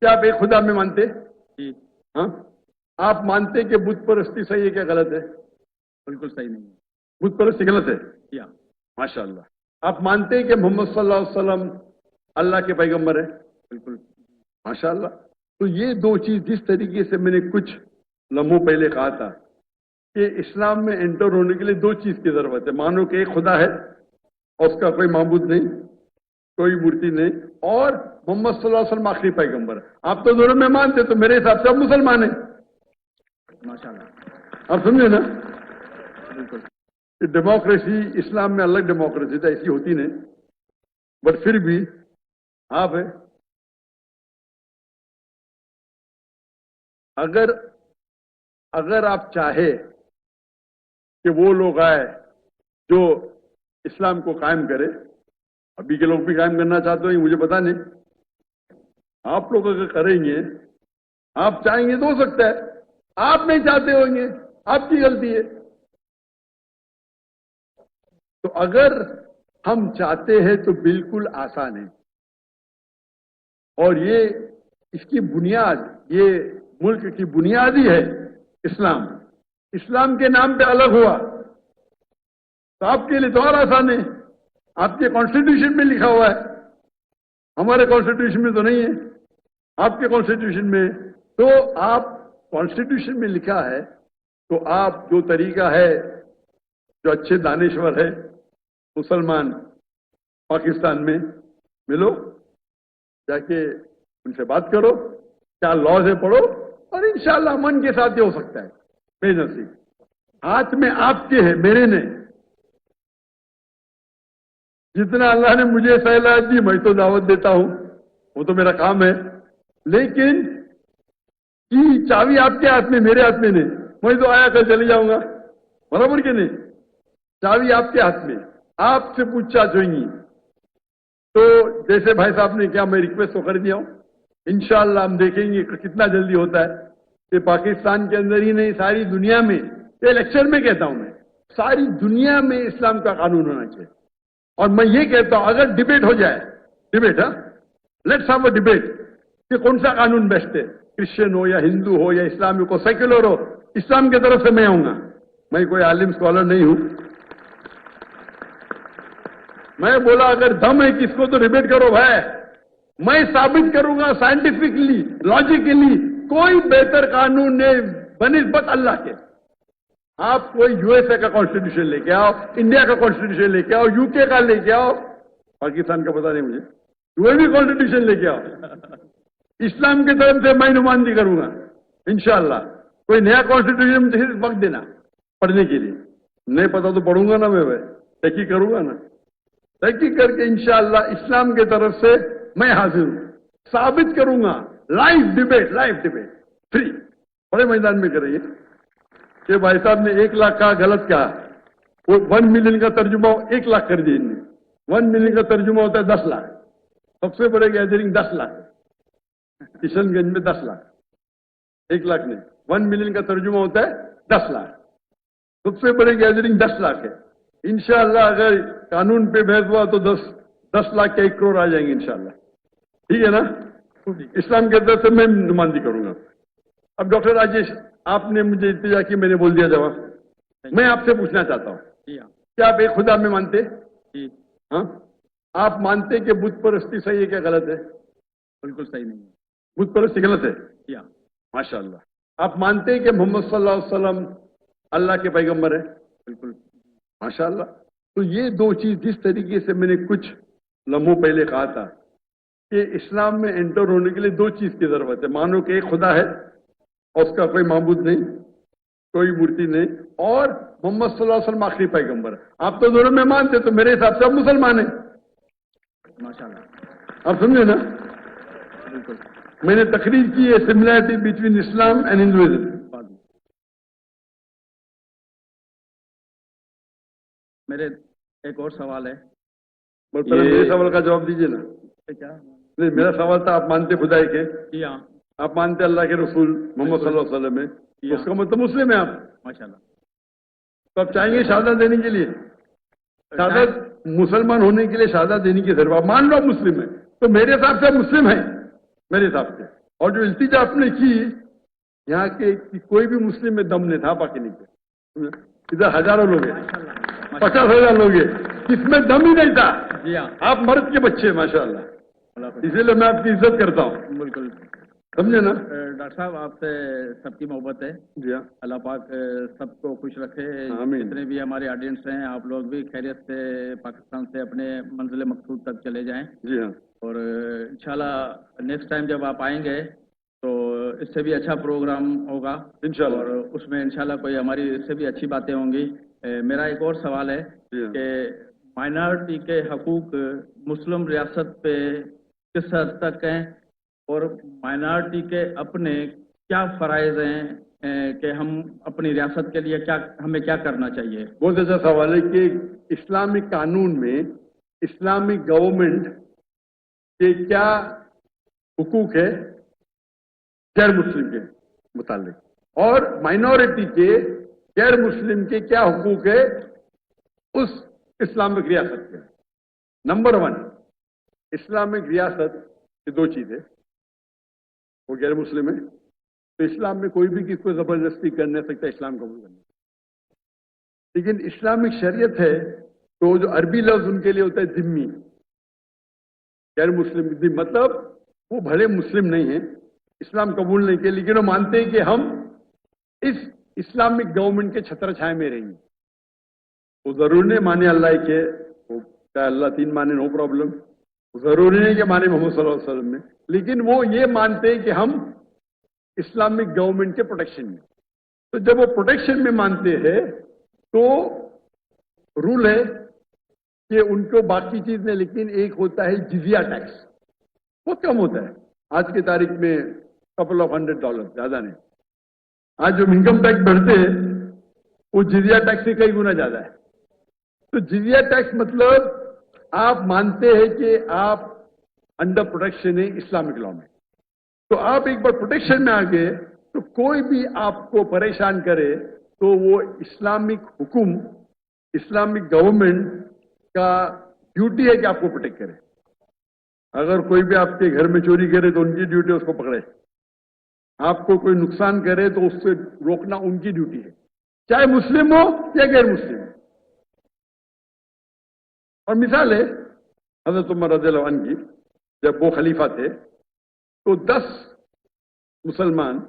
کیا آپ ایک خدا میں مانتے؟ جی ہاں، آپ مانتے کہ بت پرستی صحیح ہے کیا غلط ہے؟ بالکل صحیح نہیں ہے. بت پرستی غلط ہے؟ یا ماشاء اللہ. آپ مانتے ہیں کہ محمد صلی اللہ علیہ وسلم اللہ کے پیغمبر ہے؟ بالکل. ماشاء اللہ. تو یہ دو چیز جس طریقے سے میں نے کچھ لمحوں پہلے کہا تھا کہ اسلام میں انٹر ہونے کے لیے دو چیز کی ضرورت ہے. مانو کہ ایک خدا ہے اور اس کا کوئی معبود نہیں، کوئی مورتی نہیں، اور محمد صلی اللہ علیہ وسلم آخری پیغمبر ہے. آپ تو دونوں میں مانتے تو میرے حساب سے آپ مسلمان ہیں. ماشاء اللہ. آپ سمجھے نا؟ بالکل. ڈیموکریسی اسلام میں الگ ڈیموکریسی تھا، ایسی ہوتی نہیں، بٹ پھر بھی آپ ہے. اگر آپ چاہے کہ وہ لوگ آئے جو اسلام کو قائم کرے، ابھی کے لوگ بھی قائم کرنا چاہتے ہیں مجھے پتا نہیں، آپ لوگ اگر کریں گے، آپ چاہیں گے تو ہو سکتا ہے، آپ نہیں چاہتے ہوں گے، آپ کی غلطی ہے. تو اگر ہم چاہتے ہیں تو بالکل آسان ہے، اور یہ اس کی بنیاد، یہ ملک کی بنیاد ہی ہے اسلام. اسلام کے نام پہ الگ ہوا تو آپ کے لیے تو اور آسان ہے. آپ کے کانسٹیٹیوشن میں لکھا ہوا ہے، ہمارے کانسٹیٹیوشن میں تو نہیں ہے، آپ کے کانسٹیٹیوشن میں. تو آپ کانسٹیٹیوشن میں لکھا ہے تو آپ جو طریقہ ہے، جو اچھے دانشور ہے مسلمان پاکستان میں ملو، جا کے ان سے بات کرو، کیا لاز ہے پڑھو، اور انشاءاللہ من کے ساتھ یہ ہو سکتا ہے. بے نصیب ہاتھ میں آپ کے ہے، میرے نہیں. جتنا اللہ نے مجھے صلاحیت دی میں تو دعوت دیتا ہوں، وہ تو میرا کام ہے، لیکن چابی آپ کے ہاتھ میں، میرے ہاتھ میں نہیں. میں تو آیا کر چلے جاؤں گا، برابر کہ نہیں؟ چابی آپ کے ہاتھ میں، آپ سے پوچھا چاہیں گی. تو جیسے بھائی صاحب نے کیا، میں ریکویسٹ تو کر دیا ہوں. انشاءاللہ ہم دیکھیں گے کہ کتنا جلدی ہوتا ہے. کہ پاکستان کے اندر ہی نہیں، ساری دنیا میں، یہ لیکچر میں کہتا ہوں میں، ساری دنیا میں اسلام کا قانون ہونا چاہیے. اور میں یہ کہتا ہوں اگر ڈیبیٹ ہو جائے، ڈیبیٹ، ہاں، لیٹس ہیو اے ڈیبیٹ کہ کون سا قانون بیسٹ ہے، کرسچن ہو یا ہندو ہو یا اسلامی کو سیکولر ہو، اسلام کی طرف سے میں آؤں گا. میں کوئی عالم اسکالر نہیں ہوں. میں بولا اگر دم ہے کس کو تو ڈیبیٹ کرو بھائی، میں ثابت کروں گا سائنٹیفکلی، لاجیکلی، کوئی بہتر قانون نہیں بنسبت اللہ کے. آپ کوئی یو ایس اے کا کانسٹیٹیوشن لے کے آؤ، انڈیا کا کانسٹیٹیوشن لے کے آؤ، یو کے کا لے کے آؤ، پاکستان کا پتہ نہیں مجھے، کوئی بھی کانسٹیٹیوشن لے کے آؤ، اسلام کی طرف سے میں نمائندگی کروں گا انشاءاللہ. کوئی نیا کانسٹیٹیوشن مجھے وقت دینا پڑھنے کے لیے، نہیں پتا تو پڑھوں گا نا، میں تحقیق کروں گا نا، تحقیق کر کے انشاءاللہ اسلام کی طرف سے میں حاضر ہوں. ثابت کروں گا، لائیو ڈیبیٹ فری، بڑے میدان میں کریں گے. کہ بھائی صاحب نے 1 لاکھ کا غلط کہا، وہ 1 ملین کا ترجمہ 1 لاکھ کر دیا. 1 ملین کا ترجمہ ہوتا ہے 10 لاکھ. سب سے بڑے گیدرنگ 10 لاکھ، کشن گنج میں 10 لاکھ، 1 لاکھ نہیں، 1 ملین کا ترجمہ ہوتا ہے 10 لاکھ. سب سے بڑے گیدرنگ 10 لاکھ ہے. انشاءاللہ اگر قانون پہ بحث ہوا تو 10 لاکھ کے 1 کروڑ آ جائیں گے انشاءاللہ. ٹھیک ہے نا؟ اسلام کے طرف سے میں نمائندگی کروں گا. اب ڈاکٹر راجیش، آپ نے مجھے التجا کی، میں نے بول دیا جواب. میں آپ سے پوچھنا چاہتا ہوں، کیا آپ ایک خدا میں مانتے؟ ہاں، آپ مانتے کہ بت پرستی صحیح ہے کیا غلط ہے؟ بالکل صحیح نہیں ہے. بت پرستی غلط ہے؟ ماشاء اللہ. آپ مانتے کہ محمد صلی اللہ علیہ وسلم اللہ کے پیغمبر ہے؟ بالکل. ماشاء اللہ. تو یہ دو چیز جس طریقے سے میں نے کچھ لمحوں پہلے کہا تھا کہ اسلام میں انٹر ہونے کے لیے دو چیز کی ضرورت ہے. مانو کہ ایک خدا ہے اور اس کا کوئی معبود نہیں، کوئی مورتی نہیں، اور محمد صلی اللہ علیہ وسلم آخری پیغمبر ہے. آپ تو دونوں میں مانتے تو میرے حساب سے آپ مسلمان ہیں. ماشاء اللہ. آپ سمجھے نا؟ بالکل. میں نے تقریر کی ہے similarity between Islam and Hinduism. میرے ایک اور سوال ہے. پہلے میرے سوال کا جواب دیجیے نا. کیا؟ نہیں، میرا سوال تھا آپ مانتے خدا ہے کہ؟ جی ہاں. آپ مانتے اللہ کے رسول محمد صلی اللہ علیہ وسلم ہے، اس کا مطلب مسلم ہے آپ. ماشاء اللہ. تو آپ چاہیں گے شہادت دینے کے لیے، شہادت مسلمان ہونے کے لیے شہادت دینے کی ضرورت. آپ مان لو آپ مسلم ہے تو میرے حساب سے آپ مسلم ہیں، میرے حساب سے. اور جو التجا آپ نے کی یہاں کے کہ کوئی بھی مسلم میں دم نہیں تھا باقی نہیں کیا. ادھر ہزاروں لوگ ہیں, 50,000 لوگ ہیں, کس میں دم ہی نہیں تھا. جی ہاں, آپ مرد کے بچے ماشاء اللہ, اللہ حافظ. اسی لیے میں آپ کی عزت کرتا ہوں, بالکل. سمجھے نا. ڈاکٹر صاحب آپ سے سب کی محبت ہے. جی ہاں, اللہ پاک سب کو خوش رکھے. آمین. جتنے بھی ہمارے آڈینس ہیں آپ لوگ بھی خیریت سے پاکستان سے اپنے منزل مقصود تک چلے جائیں. جی ہاں, اور انشاءاللہ نیکسٹ ٹائم جب آپ آئیں گے تو اس سے بھی اچھا پروگرام ہوگا انشاءاللہ. اور اس میں انشاءاللہ کوئی ہماری اس سے بھی اچھی باتیں ہوں گی. میرا ایک اور سوال ہے جی ہاں. کہ مائنارٹی کے حقوق مسلم ریاست پہ کس حد تک ہیں اور مائنارٹی کے اپنے کیا فرائض ہیں کہ ہم اپنی ریاست کے لیے ہمیں کیا کرنا چاہیے. بہت اچھا سوال ہے کہ اسلامک قانون میں اسلامک گورنمنٹ کے کیا حقوق ہے غیر مسلم کے متعلق اور مائنورٹی کے غیر مسلم کے کیا حقوق ہے اس اسلامک ریاست کے. نمبر 1, اسلامک ریاست یہ 2 چیزیں, وہ غیر مسلم ہے تو اسلام میں کوئی بھی کسی کو زبردستی کر نہیں سکتا اسلام قبول کرنے. لیکن اسلامک شریعت ہے تو جو عربی لفظ ان کے لیے ہوتا ہے ذمی, غیر مسلم, مطلب وہ بھلے مسلم نہیں ہیں, اسلام قبول نہیں کے, لیکن وہ مانتے ہیں کہ ہم اس اسلامک گورنمنٹ کے چھتر چھائے میں رہیں گے. وہ ضروری نہیں مانے اللہ کے, چاہے اللہ 3 مانے نو پرابلم, ضروری نہیں کہ مانے محمد صلی اللہ علیہ وسلم میں, لیکن وہ یہ مانتے ہیں کہ ہم اسلامک گورنمنٹ کے پروٹیکشن میں. تو جب وہ پروٹیکشن میں مانتے ہیں تو رول ہے کہ ان کو باقی چیز نہیں, لیکن ایک ہوتا ہے جزیہ ٹیکس, بہت کم ہوتا ہے آج کی تاریخ میں, couple of $100, زیادہ نہیں. آج جو انکم ٹیکس بڑھتے ہیں وہ جزیہ ٹیکس سے کئی گنا زیادہ ہے. تو جزیہ ٹیکس مطلب آپ مانتے ہیں کہ آپ انڈر پروٹیکشن ہے اسلامک لا میں. تو آپ ایک بار پروٹیکشن میں آ گئے تو کوئی بھی آپ کو پریشان کرے تو وہ اسلامک حکم, اسلامک گورنمنٹ کا ڈیوٹی ہے کہ آپ کو پروٹیکٹ کرے. اگر کوئی بھی آپ کے گھر میں چوری کرے تو ان کی ڈیوٹی ہے اس کو پکڑے, آپ کو کوئی نقصان کرے تو اس سے روکنا ان کی ڈیوٹی ہے, چاہے مسلم ہو یا غیر مسلم ہو. اور مثال ہے حضرت عمر رضی اللہ عنہ کی, جب وہ خلیفہ تھے تو 10 مسلمان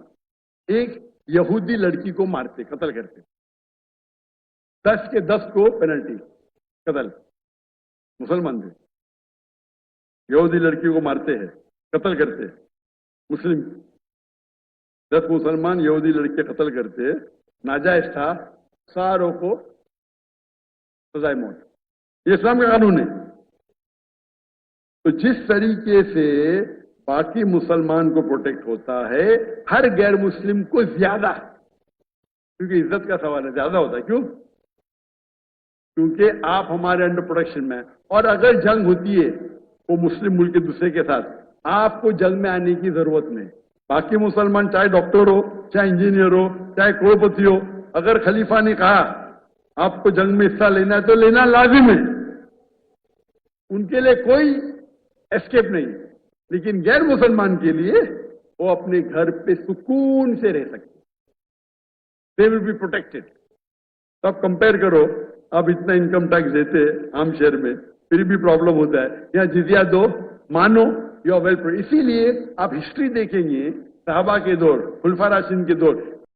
ایک یہودی لڑکی کو مارتے, قتل کرتے, 10 کے 10 کو پینلٹی قتل, مسلمان تھے, یہودی لڑکی کو مارتے ہیں, قتل کرتے, مسلم 10 مسلمان یہودی لڑکے قتل کرتے, ناجائز تھا, ساروں کو سزائے موت. یہ اسلام کا قانون ہے. تو جس طریقے سے باقی مسلمان کو پروٹیکٹ ہوتا ہے, ہر غیر مسلم کو زیادہ, کیونکہ عزت کا سوال ہے, زیادہ ہوتا ہے. کیوں؟ کیونکہ آپ ہمارے انڈر پروٹیکشن میں ہیں, اور اگر جنگ ہوتی ہے وہ مسلم ملک کے دوسرے کے ساتھ, آپ کو جنگ میں آنے کی ضرورت نہیں. باقی مسلمان چاہے ڈاکٹر ہو, چاہے انجینئر ہو, چاہے کروڑپتی ہو, اگر خلیفہ نے کہا آپ کو جنگ میں حصہ لینا ہے تو لینا لازم ہے, ان کے لیے کوئی اسکیپ نہیں. لیکن غیر مسلمان کے لیے وہ اپنے گھر پہ سکون سے رہ سکتے, دے ول بی پروٹیکٹڈ. تو آپ کمپیئر کرو, آپ اتنا انکم ٹیکس دیتے عام شہر میں پھر بھی پرابلم ہوتا ہے, یہاں جزیہ دو, مانو یو آر ویل. اسی لیے آپ ہسٹری دیکھیں گے صحابہ کے دور, خلفاء راشدین کے دور,